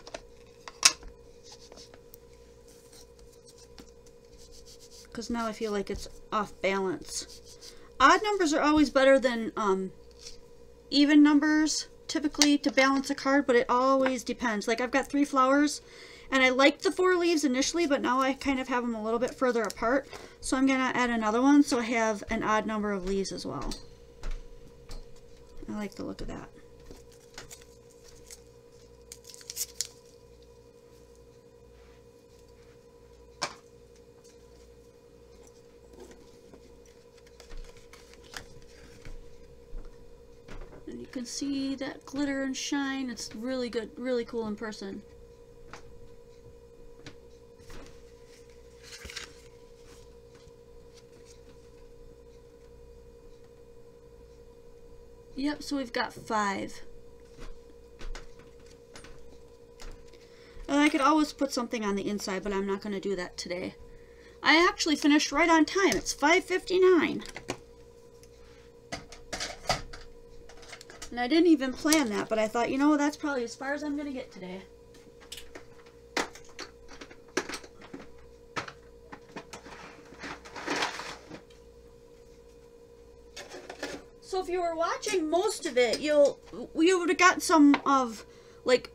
Because now I feel like it's off balance. Odd numbers are always better than even numbers, typically, to balance a card, but it always depends. Like I've got 3 flowers, and I liked the 4 leaves initially, but now I kind of have them a little bit further apart. So I'm going to add another one so I have an odd number of leaves as well. I like the look of that. And you can see that glitter and shine. It's really good, really cool in person. Yep, so we've got 5. And I could always put something on the inside, but I'm not going to do that today. I actually finished right on time. It's 5:59. And I didn't even plan that, but I thought, you know, that's probably as far as I'm going to get today. So if you were watching most of it, you would have gotten some of, like,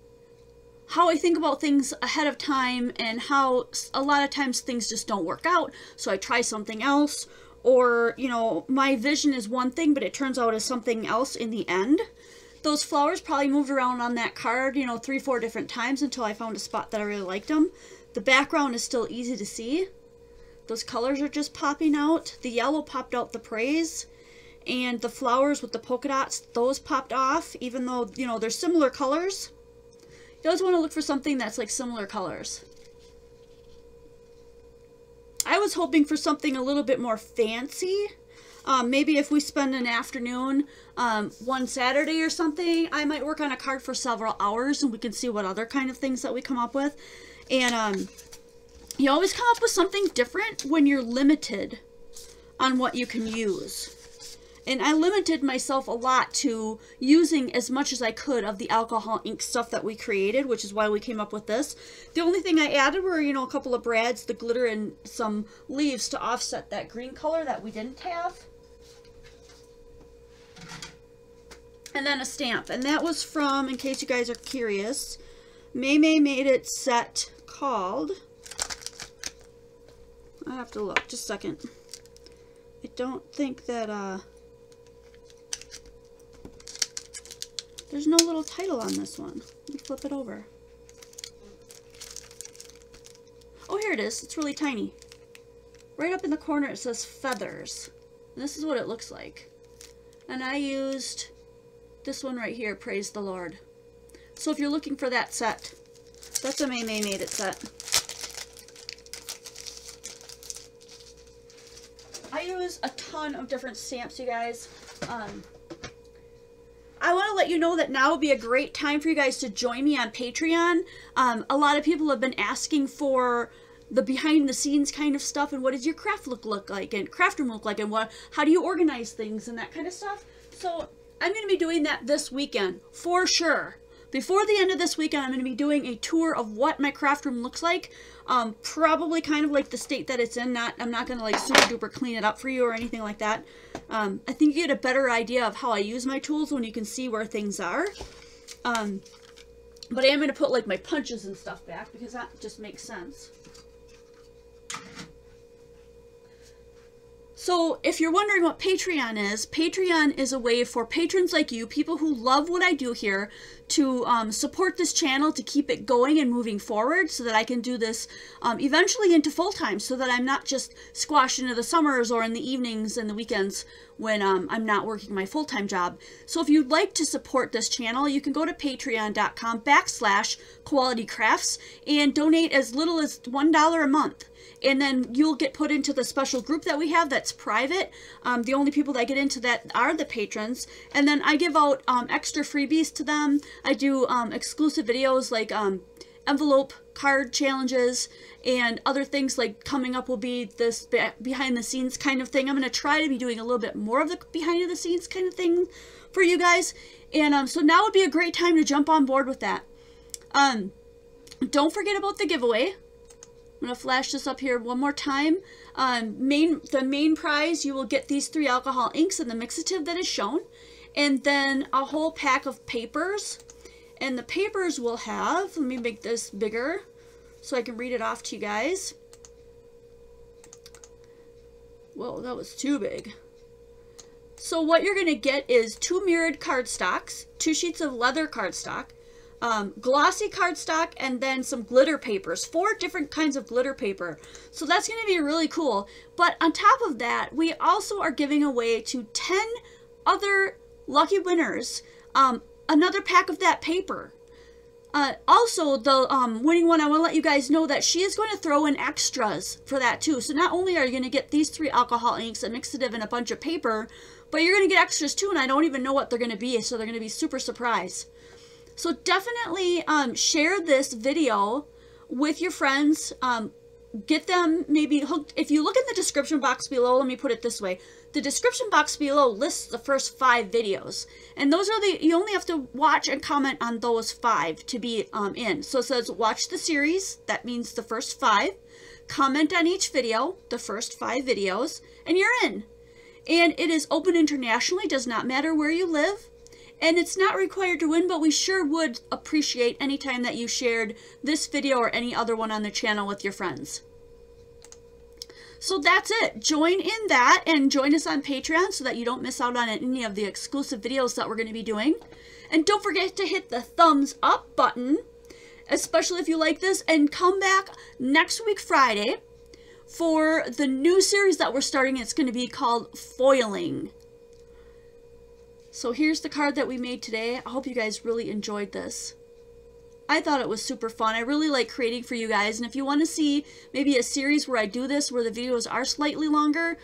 how I think about things ahead of time and how a lot of times things just don't work out. So I try something else, or, you know, my vision is one thing, but it turns out as something else in the end. Those flowers probably moved around on that card, you know, 3-4 different times until I found a spot that I really liked them. The background is still easy to see. Those colors are just popping out. The yellow popped out the praise. And the flowers with the polka dots, those popped off, even though, you know, they're similar colors. You always want to look for something that's like similar colors. I was hoping for something a little bit more fancy. Maybe if we spend an afternoon one Saturday or something, I might work on a card for several hours and we can see what other kind of things that we come up with. And you always come up with something different when you're limited on what you can use. And I limited myself a lot to using as much as I could of the alcohol ink stuff that we created, which is why we came up with this. The only thing I added were, you know, a couple of brads, the glitter, and some leaves to offset that green color that we didn't have. And then a stamp. And that was from, in case you guys are curious, May made it set called, I have to look, just a second. I don't think that, there's no little title on this one. Let me flip it over. Oh, here it is. It's really tiny. Right up in the corner it says feathers. And this is what it looks like. And I used this one right here, Praise the Lord. So if you're looking for that set, that's a May made it set. I use a ton of different stamps, you guys. I want to let you know that now would be a great time for you guys to join me on Patreon. A lot of people have been asking for the behind the scenes kind of stuff and what does your craft look like and craft room look like and how do you organize things and that kind of stuff. So I'm going to be doing that this weekend for sure. Before the end of this weekend, I'm going to be doing a tour of what my craft room looks like. Probably kind of like the state that it's in. I'm not going to like super duper clean it up for you or anything like that. I think you get a better idea of how I use my tools when you can see where things are. But I am going to put like my punches and stuff back because that just makes sense. So if you're wondering what Patreon is a way for patrons like you, people who love what I do here, to support this channel, to keep it going and moving forward so that I can do this eventually into full-time, so that I'm not just squashed into the summers or in the evenings and the weekends when I'm not working my full-time job. So if you'd like to support this channel, you can go to patreon.com/qualitycrafts and donate as little as $1 a month. And then you'll get put into the special group that we have that's private. The only people that get into that are the patrons. And then I give out extra freebies to them. I do exclusive videos like envelope card challenges and other things. Like coming up will be this behind the scenes kind of thing. I'm going to try to be doing a little bit more of the behind the scenes kind of thing for you guys. And so now would be a great time to jump on board with that. Don't forget about the giveaway. I'm going to flash this up here one more time. The main prize, you will get these 3 alcohol inks and the mixative that is shown. And then a whole pack of papers. And the papers will have, let me make this bigger so I can read it off to you guys. Whoa, that was too big. So what you're going to get is 2 mirrored cardstocks, 2 sheets of leather cardstock, glossy cardstock, and then some glitter papers, 4 different kinds of glitter paper. So that's going to be really cool. But on top of that, we also are giving away to 10 other lucky winners another pack of that paper. Also, the winning one, I want to let you guys know that she is going to throw in extras for that too. So not only are you going to get these 3 alcohol inks, a mixative, and a bunch of paper, but you're going to get extras too, and I don't even know what they're going to be, so they're going to be super surprised. So definitely share this video with your friends. Get them maybe hooked. If you look in the description box below, let me put it this way. The description box below lists the first 5 videos. And those are you only have to watch and comment on those 5 to be in. So it says watch the series. That means the first 5. Comment on each video, the first 5 videos, and you're in. And it is open internationally. Does not matter where you live. And it's not required to win, but we sure would appreciate any time that you shared this video or any other one on the channel with your friends. So that's it. Join in that and join us on Patreon so that you don't miss out on any of the exclusive videos that we're going to be doing. And don't forget to hit the thumbs up button, especially if you like this, and come back next week Friday for the new series that we're starting. It's going to be called Foiling. So here's the card that we made today. I hope you guys really enjoyed this. I thought it was super fun. I really like creating for you guys. And if you want to see maybe a series where I do this, where the videos are slightly longer,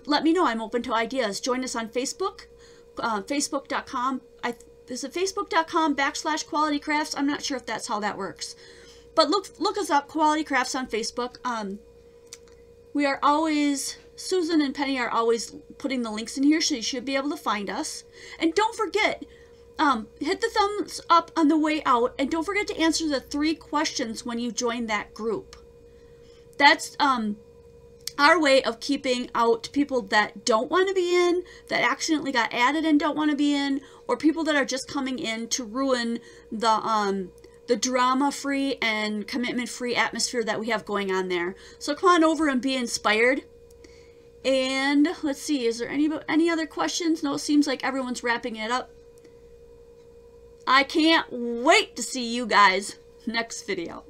let me know. I'm open to ideas. Join us on Facebook, facebook.com. Is it facebook.com/Quality Crafts? I'm not sure if that's how that works. But look us up, Quality Crafts on Facebook. We are always... Susan and Penny are always putting the links in here, so you should be able to find us. And don't forget, hit the thumbs up on the way out, and don't forget to answer the 3 questions when you join that group. That's our way of keeping out people that don't want to be in, that accidentally got added and don't want to be in, or people that are just coming in to ruin the drama-free and commitment-free atmosphere that we have going on there. So come on over and be inspired. And let's see, is there any other questions? No, it seems like everyone's wrapping it up. I can't wait to see you guys next video.